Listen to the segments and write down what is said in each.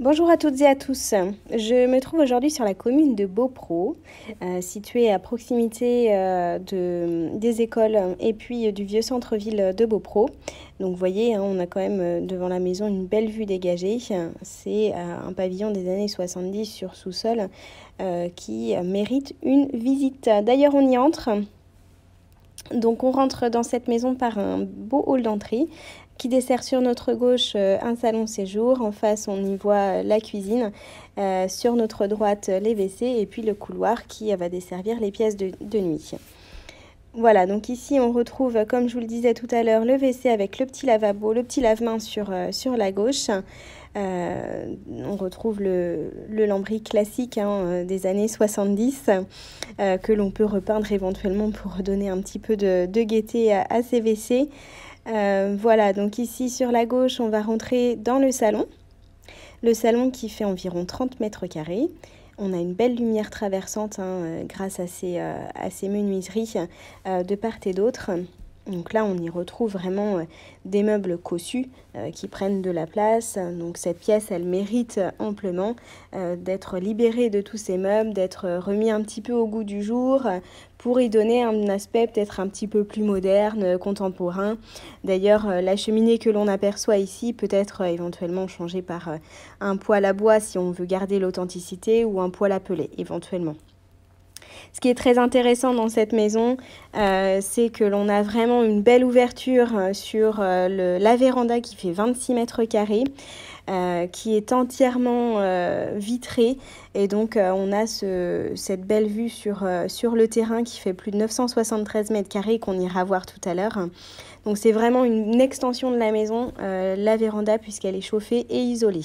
Bonjour à toutes et à tous. Je me trouve aujourd'hui sur la commune de Beaupro, située à proximité des écoles et puis du vieux centre-ville de Beaupro. Donc vous voyez, on a quand même devant la maison une belle vue dégagée. C'est un pavillon des années 70 sur sous-sol qui mérite une visite. D'ailleurs, on y entre. Donc on rentre dans cette maison par un beau hall d'entrée qui dessert sur notre gauche un salon séjour. En face, on y voit la cuisine. Sur notre droite, les WC et puis le couloir qui va desservir les pièces de nuit. Voilà, donc ici, on retrouve, comme je vous le disais tout à l'heure, le WC avec le petit lavabo, le petit lave-main sur la gauche. On retrouve le lambris classique des années 70 que l'on peut repeindre éventuellement pour redonner un petit peu de gaieté à ces WC. Voilà, donc ici sur la gauche, on va rentrer dans le salon. Le salon qui fait environ 30 mètres carrés. On a une belle lumière traversante grâce à ces menuiseries de part et d'autre. Donc là, on y retrouve vraiment des meubles cossus qui prennent de la place. Donc cette pièce, elle mérite amplement d'être libérée de tous ces meubles, d'être remis un petit peu au goût du jour pour y donner un aspect peut-être un petit peu plus moderne, contemporain. D'ailleurs, la cheminée que l'on aperçoit ici peut être éventuellement changée par un poêle à bois si on veut garder l'authenticité ou un poêle à peler éventuellement. Ce qui est très intéressant dans cette maison, c'est que l'on a vraiment une belle ouverture sur la véranda qui fait 26 mètres carrés, qui est entièrement vitrée. Et donc, on a cette belle vue sur le terrain qui fait plus de 973 mètres carrés qu'on ira voir tout à l'heure. Donc, c'est vraiment une extension de la maison, la véranda, puisqu'elle est chauffée et isolée.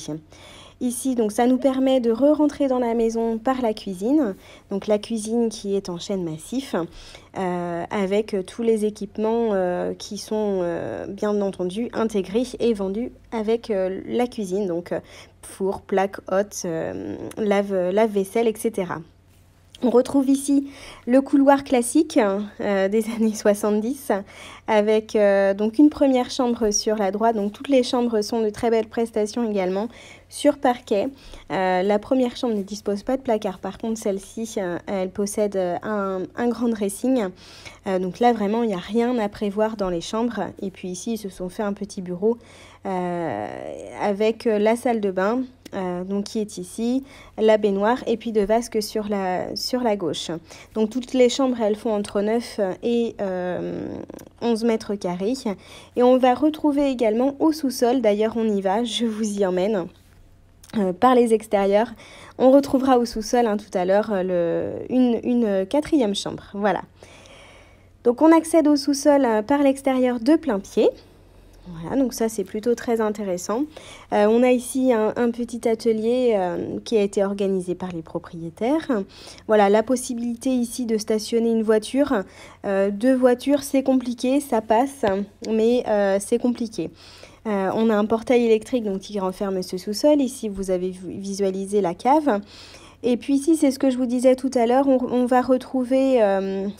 Ici, donc, ça nous permet de re-rentrer dans la maison par la cuisine. Donc la cuisine qui est en chêne massif avec tous les équipements qui sont bien entendu intégrés et vendus avec la cuisine. Donc four, plaque haute, lave-vaisselle, etc. On retrouve ici le couloir classique des années 70 avec donc une première chambre sur la droite. Donc toutes les chambres sont de très belles prestations également sur parquet. La première chambre ne dispose pas de placard. Par contre, celle-ci, elle possède un grand dressing. Donc là, vraiment, il n'y a rien à prévoir dans les chambres. Et puis ici, ils se sont fait un petit bureau avec la salle de bain. Donc qui est ici, la baignoire et puis deux vasques sur la gauche. Donc toutes les chambres, elles font entre 9 et 11 mètres carrés. Et on va retrouver également au sous-sol, d'ailleurs on y va, je vous y emmène. Par les extérieurs, on retrouvera au sous-sol tout à l'heure une quatrième chambre. Voilà. Donc on accède au sous-sol par l'extérieur de plein pied. Voilà, donc ça c'est plutôt très intéressant. On a ici un petit atelier qui a été organisé par les propriétaires. Voilà, la possibilité ici de stationner une voiture. Deux voitures, c'est compliqué, ça passe, mais c'est compliqué. On a un portail électrique donc, qui renferme ce sous-sol. Ici, vous avez visualisé la cave. Et puis ici, c'est ce que je vous disais tout à l'heure, on va retrouver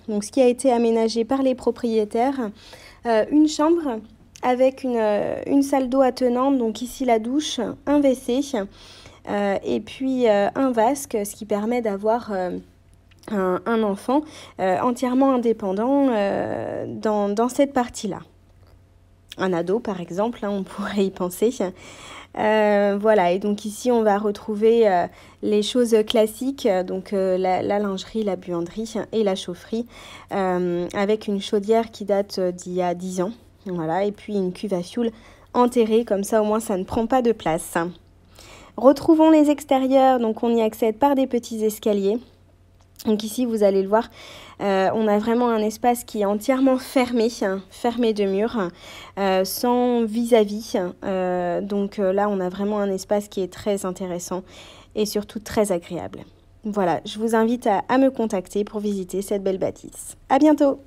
donc, ce qui a été aménagé par les propriétaires. Une chambre avec une salle d'eau attenante, donc ici la douche, un WC et puis un vasque, ce qui permet d'avoir un enfant entièrement indépendant dans cette partie-là. Un ado par exemple, on pourrait y penser. Voilà, et donc ici on va retrouver les choses classiques, donc la lingerie, la buanderie et la chaufferie, avec une chaudière qui date d'il y a 10 ans. Voilà, et puis une cuve à fioul enterrée, comme ça au moins ça ne prend pas de place. Retrouvons les extérieurs, donc on y accède par des petits escaliers. Donc ici vous allez le voir, on a vraiment un espace qui est entièrement fermé de murs, sans vis-à-vis. Donc là on a vraiment un espace qui est très intéressant et surtout très agréable. Voilà, je vous invite à me contacter pour visiter cette belle bâtisse. À bientôt!